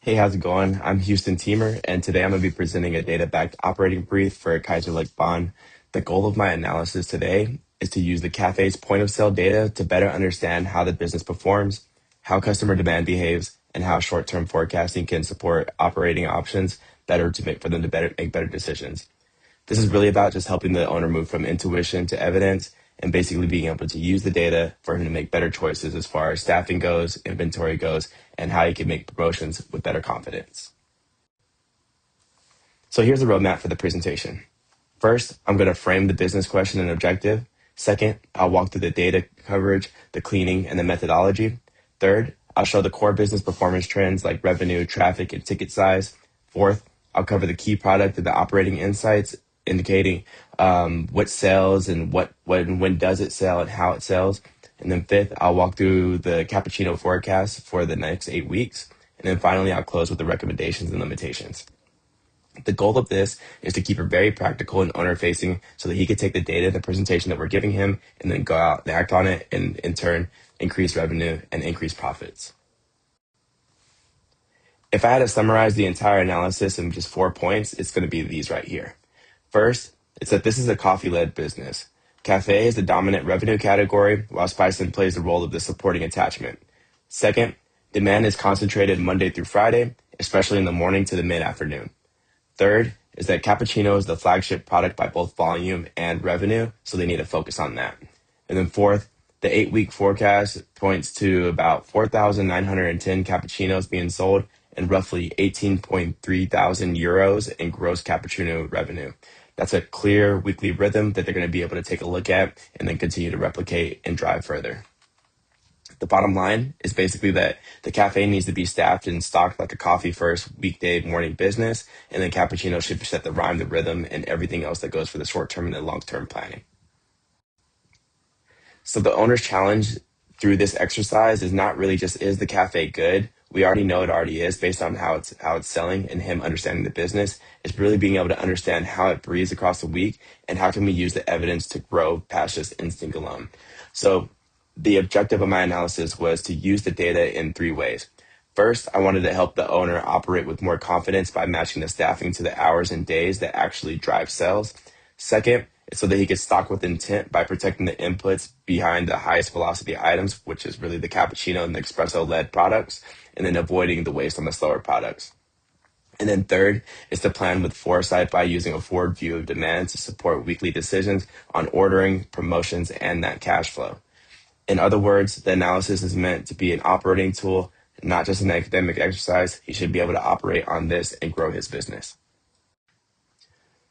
Hey, how's it going? I'm Houston Teamer, and today I'm going to be presenting a data-backed operating brief for Kaiser Lake Bond. The goal of my analysis today is to use the cafe's point-of-sale data to better understand how the business performs, how customer demand behaves, and how short-term forecasting can support operating options better to make for them to make better decisions. This is really about just helping the owner move from intuition to evidence and basically being able to use the data for him to make better choices as far as staffing goes, inventory goes, and how he can make promotions with better confidence. So here's the roadmap for the presentation. First, I'm going to frame the business question and objective. Second, I'll walk through the data coverage, the cleaning, and the methodology. Third, I'll show the core business performance trends like revenue, traffic, and ticket size. Fourth, I'll cover the key product and the operating insights, indicating what sells and when does it sell and how it sells. And then fifth, I'll walk through the cappuccino forecast for the next 8 weeks. And then finally, I'll close with the recommendations and limitations. The goal of this is to keep it very practical and owner facing so that he can take the data, the presentation that we're giving him, and then go out and act on it and in turn increase revenue and increase profits. If I had to summarize the entire analysis in just 4 points, it's going to be these right here. First, it's that this is a coffee-led business. Cafe is the dominant revenue category, while Spicing plays the role of the supporting attachment. Second, demand is concentrated Monday through Friday, especially in the morning to the mid-afternoon. Third is that cappuccino is the flagship product by both volume and revenue, so they need to focus on that. And then fourth, the 8-week forecast points to about 4,910 cappuccinos being sold and roughly 18.3 thousand euros in gross cappuccino revenue. That's a clear weekly rhythm that they're going to be able to take a look at and then continue to replicate and drive further. The bottom line is basically that the cafe needs to be staffed and stocked like a coffee first weekday morning business, and then cappuccino should set the rhyme, the rhythm, and everything else that goes for the short term and the long term planning. So the owner's challenge through this exercise is not really just is the cafe good? We already know it already is based on how it's selling and him understanding the business. It's really being able to understand how it breathes across the week and how can we use the evidence to grow past just instinct alone. So the objective of my analysis was to use the data in 3 ways. First, I wanted to help the owner operate with more confidence by matching the staffing to the hours and days that actually drive sales. Second, it's so that he could stock with intent by protecting the inputs behind the highest velocity items, which is really the cappuccino and the espresso led products, and then avoiding the waste on the slower products. And then third is to plan with foresight by using a forward view of demand to support weekly decisions on ordering, promotions, and that cash flow. In other words, the analysis is meant to be an operating tool, not just an academic exercise. He should be able to operate on this and grow his business.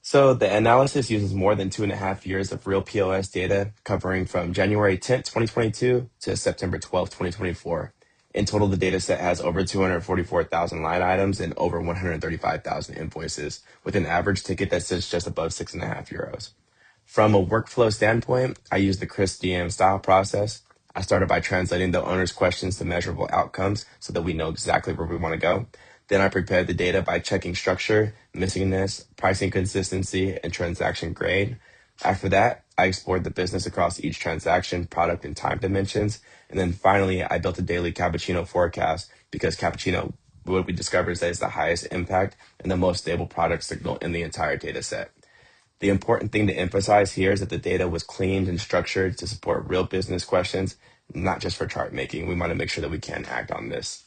So the analysis uses more than 2.5 years of real POS data covering from January 10th, 2022 to September 12th, 2024. In total, the data set has over 244,000 line items and over 135,000 invoices with an average ticket that sits just above 6.5 euros. From a workflow standpoint, I use the Chris DM style process. I started by translating the owner's questions to measurable outcomes so that we know exactly where we want to go. Then I prepared the data by checking structure, missingness, pricing consistency, and transaction grade. After that, I explored the business across each transaction, product, and time dimensions. And then finally, I built a daily cappuccino forecast because cappuccino, what we discovered is that it's the highest impact and the most stable product signal in the entire data set. The important thing to emphasize here is that the data was cleaned and structured to support real business questions, not just for chart making. We want to make sure that we can act on this.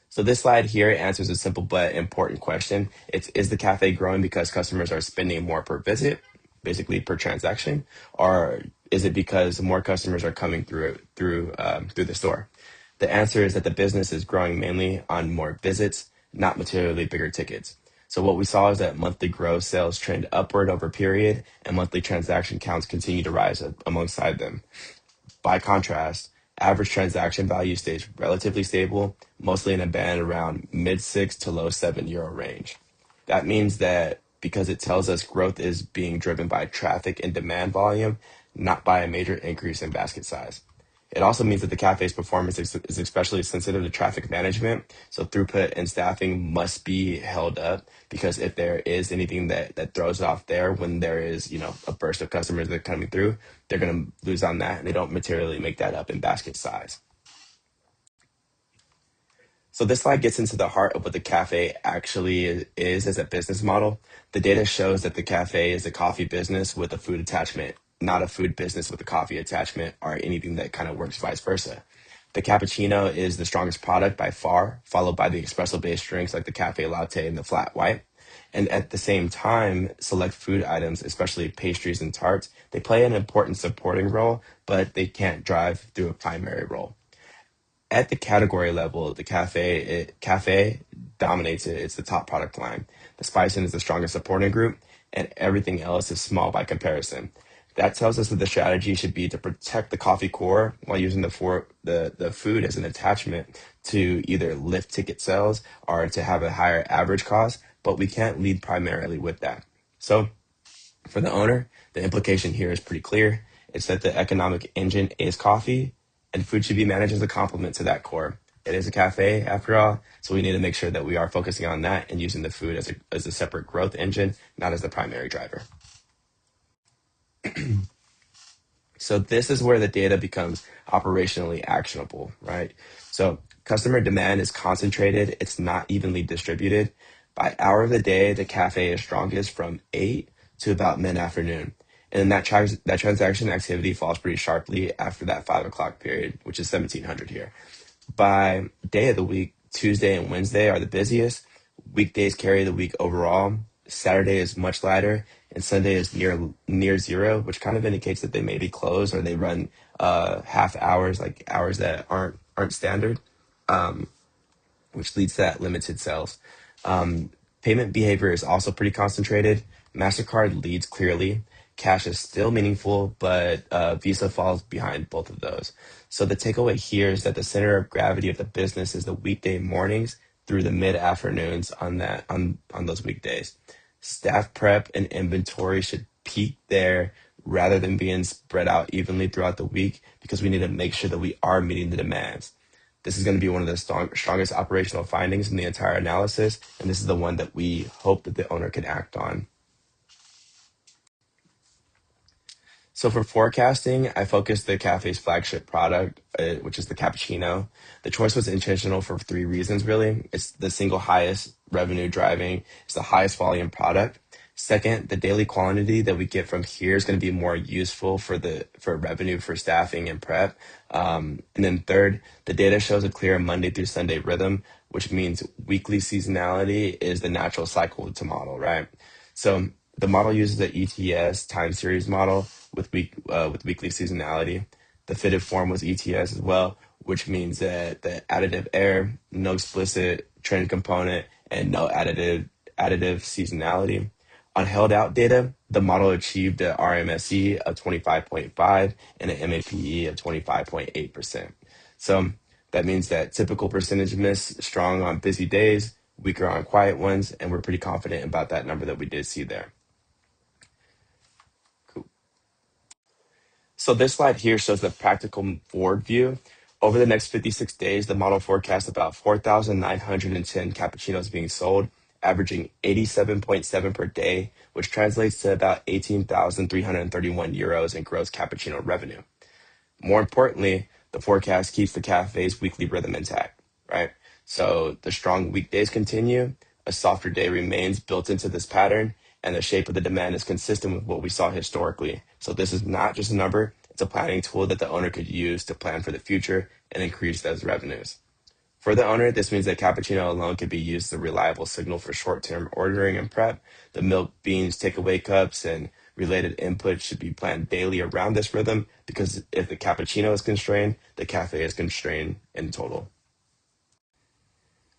So this slide here answers a simple but important question. Is the cafe growing because customers are spending more per visit, basically per transaction, or is it because more customers are coming through the store? The answer is that the business is growing mainly on more visits, not materially bigger tickets. So what we saw is that monthly gross sales trend upward over period and monthly transaction counts continue to rise alongside them. By contrast, average transaction value stays relatively stable, mostly in a band around mid 6 to low €7 range. That means that because it tells us growth is being driven by traffic and demand volume, not by a major increase in basket size. It also means that the cafe's performance is especially sensitive to traffic management, so throughput and staffing must be held up because if there is anything that throws it off there when there is, a burst of customers that are coming through, they're going to lose on that and they don't materially make that up in basket size. So this slide gets into the heart of what the cafe actually is as a business model. The data shows that the cafe is a coffee business with a food attachment, not a food business with a coffee attachment or anything that kind of works vice versa. The cappuccino is the strongest product by far, followed by the espresso-based drinks like the cafe latte and the flat white. And at the same time, select food items, especially pastries and tarts, they play an important supporting role, but they can't drive through a primary role. At the category level, the cafe dominates it. It's the top product line. The spicing is the strongest supporting group, and everything else is small by comparison. That tells us that the strategy should be to protect the coffee core while using the food as an attachment to either lift ticket sales or to have a higher average cost, but we can't lead primarily with that. So for the owner, the implication here is pretty clear. It's that the economic engine is coffee, and food should be managed as a complement to that core. It is a cafe, after all, so we need to make sure that we are focusing on that and using the food as a separate growth engine, not as the primary driver. So this is where the data becomes operationally actionable, right? So customer demand is concentrated, it's not evenly distributed. By hour of the day, the cafe is strongest from 8 to about mid-afternoon. And then that transaction activity falls pretty sharply after that 5 o'clock period, which is 1700 here. By day of the week, Tuesday and Wednesday are the busiest. Weekdays carry the week overall. Saturday is much lighter, and Sunday is near zero, which kind of indicates that they may be closed or they run half hours, like hours that aren't standard, which leads to that limited sales. Um, Payment behavior is also pretty concentrated. MasterCard leads clearly. Cash is still meaningful, but Visa falls behind both of those. So the takeaway here is that the center of gravity of the business is the weekday mornings through the mid afternoons on those weekdays. Staff prep and inventory should peak there rather than being spread out evenly throughout the week because we need to make sure that we are meeting the demands. This is going to be one of the strongest operational findings in the entire analysis, and this is the one that we hope that the owner can act on. So for forecasting, I focused the cafe's flagship product, which is the cappuccino. The choice was intentional for three reasons, really. It's the single highest revenue driving, it's the highest volume product. Second, the daily quantity that we get from here is going to be more useful for revenue for staffing and prep. And then third, the data shows a clear Monday through Sunday rhythm, which means weekly seasonality is the natural cycle to model, right? So the model uses the ETS time series model with weekly seasonality. The fitted form was ETS as well, which means that the additive error, no explicit trend component, and no additive seasonality. On held out data, the model achieved a RMSE of 25.5 and an MAPE of 25.8%. So that means that typical percentage miss strong on busy days, weaker on quiet ones, and we're pretty confident about that number that we did see there. Cool. So this slide here shows the practical forward view. Over the next 56 days, the model forecasts about 4,910 cappuccinos being sold, averaging 87.7 per day, which translates to about 18,331 euros in gross cappuccino revenue. More importantly, the forecast keeps the cafe's weekly rhythm intact, right? So the strong weekdays continue, a softer day remains built into this pattern, and the shape of the demand is consistent with what we saw historically. So this is not just a number, it's a planning tool that the owner could use to plan for the future and increase those revenues. For the owner, this means that cappuccino alone could be used as a reliable signal for short-term ordering and prep. The milk, beans, takeaway cups, and related inputs should be planned daily around this rhythm because if the cappuccino is constrained, the cafe is constrained in total.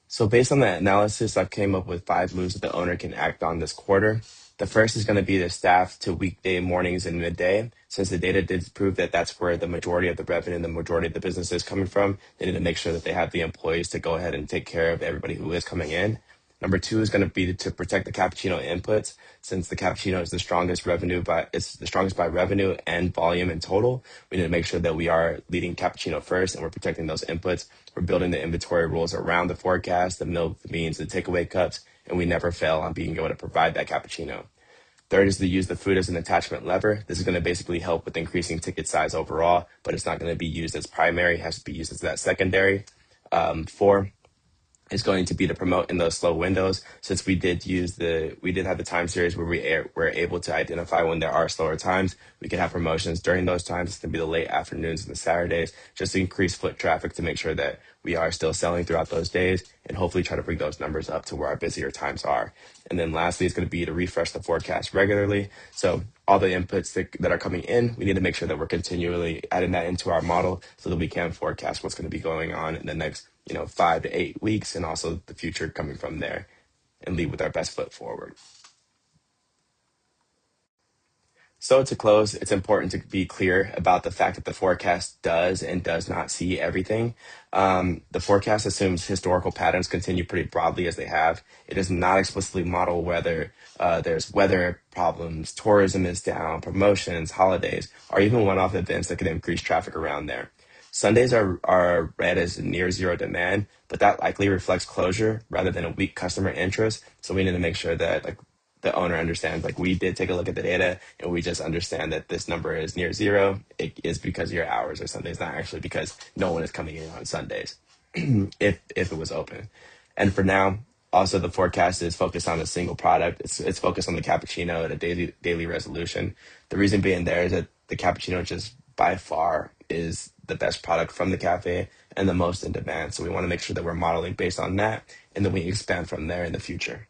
So based on that analysis, I've came up with 5 moves that the owner can act on this quarter. The first is going to be the staff to weekday mornings and midday. Since the data did prove that that's where the majority of the revenue and the majority of the business is coming from, they need to make sure that they have the employees to go ahead and take care of everybody who is coming in. Number two is going to be to protect the cappuccino inputs. Since the cappuccino is the strongest revenue by it's the strongest by revenue and volume in total, we need to make sure that we are leading cappuccino first and we're protecting those inputs. We're building the inventory rules around the forecast, the milk, the beans, the takeaway cups, and we never fail on being able to provide that cappuccino. Third is to use the food as an attachment lever. This is going to basically help with increasing ticket size overall, but it's not going to be used as primary. It has to be used as that secondary. Four is going to be to promote in those slow windows. Since we did have the time series where we're able to identify when there are slower times, we can have promotions during those times. It's going to be the late afternoons and the Saturdays, just to increase foot traffic to make sure that we are still selling throughout those days and hopefully try to bring those numbers up to where our busier times are. And then lastly, it's going to be to refresh the forecast regularly. So all the inputs that are coming in, we need to make sure that we're continually adding that into our model so that we can forecast what's going to be going on in the next 5 to 8 weeks, and also the future coming from there, and lead with our best foot forward. So to close, it's important to be clear about the fact that the forecast does and does not see everything. The forecast assumes historical patterns continue pretty broadly as they have. It does not explicitly model whether there's weather problems, tourism is down, promotions, holidays, or even one-off events that could increase traffic around there. Sundays are read as near zero demand, but that likely reflects closure rather than a weak customer interest. So we need to make sure that the owner understands, like, we did take a look at the data and we just understand that this number is near zero. It is because your hours are Sundays, not actually because no one is coming in on Sundays if it was open. And for now, also the forecast is focused on a single product. It's focused on the cappuccino at a daily resolution. The reason being there is that the cappuccino just by far is the best product from the cafe and the most in demand. So we want to make sure that we're modeling based on that, and then we expand from there in the future.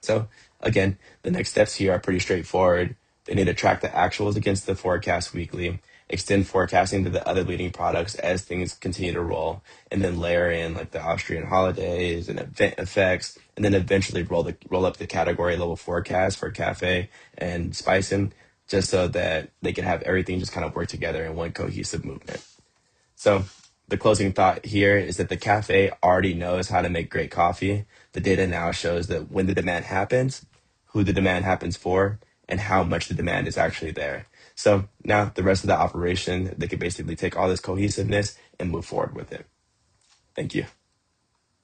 So again, the next steps here are pretty straightforward. They need to track the actuals against the forecast weekly, extend forecasting to the other leading products as things continue to roll, and then layer in like the Austrian holidays and event effects, and then eventually roll up the category level forecast for cafe and spicing, just so that they can have everything just kind of work together in one cohesive movement. So the closing thought here is that the cafe already knows how to make great coffee. The data now shows that when the demand happens, who the demand happens for, and how much the demand is actually there. So now the rest of the operation, they can basically take all this cohesiveness and move forward with it. Thank you.